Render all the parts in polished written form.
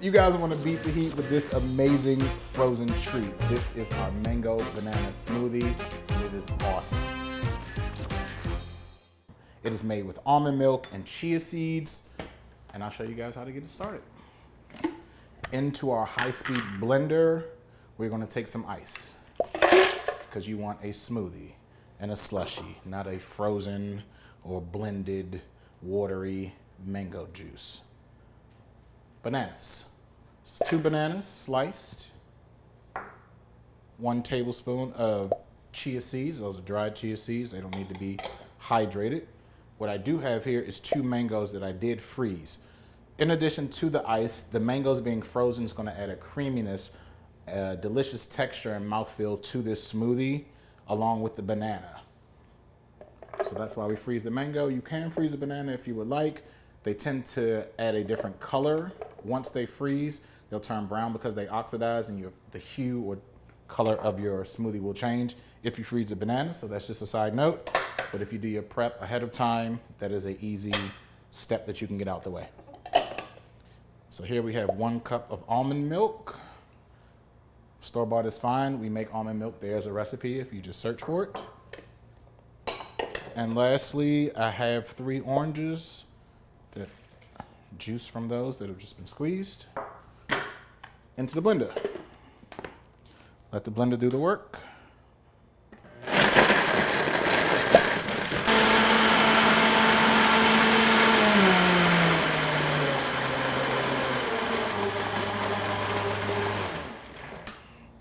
You guys want to beat the heat with this amazing frozen treat. This is our mango banana smoothie, and it is awesome. It is made with almond milk and chia seeds, and I'll show you guys how to get it started. Into our high-speed blender, we're going to take some ice, because you want a smoothie and a slushie, not a frozen or blended, watery mango juice. Bananas. It's 2 bananas sliced. 1 tablespoon of chia seeds. Those are dried chia seeds. They don't need to be hydrated. What I do have here is 2 mangoes that I did freeze. In addition to the ice, the mangoes being frozen is going to add a creaminess, a delicious texture and mouthfeel to this smoothie, along with the banana. So that's why we freeze the mango. You can freeze a banana if you would like. They tend to add a different color. Once they freeze, they'll turn brown because they oxidize, and the hue or color of your smoothie will change if you freeze a banana. So that's just a side note. But if you do your prep ahead of time, that is an easy step that you can get out the way. So here we have 1 cup of almond milk. Store-bought is fine. We make almond milk. There's a recipe if you just search for it. And lastly, I have 3 oranges. The juice from those that have just been squeezed into the blender. Let the blender do the work.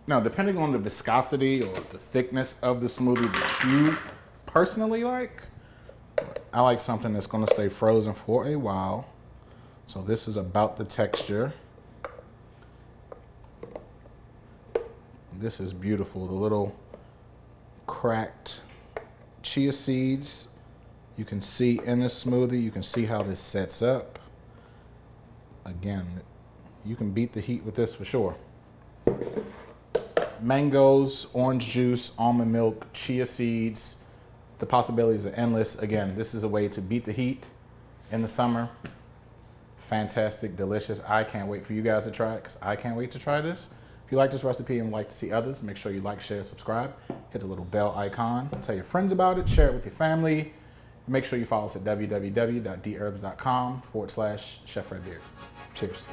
Now, depending on the viscosity or the thickness of the smoothie that you personally like, I like something that's going to stay frozen for a while. So this is about the texture. This is beautiful. The little cracked chia seeds you can see in the smoothie. You can see how this sets up. Again, you can beat the heat with this for sure. Mangoes, orange juice, almond milk, chia seeds. The possibilities are endless. Again, this is a way to beat the heat in the summer. Fantastic, delicious. I can't wait for you guys to try it, because I can't wait to try this. If you like this recipe and would like to see others, make sure you like, share, subscribe. Hit the little bell icon. Tell your friends about it. Share it with your family. Make sure you follow us at www.dherbs.com/Chef RedBeard. Cheers.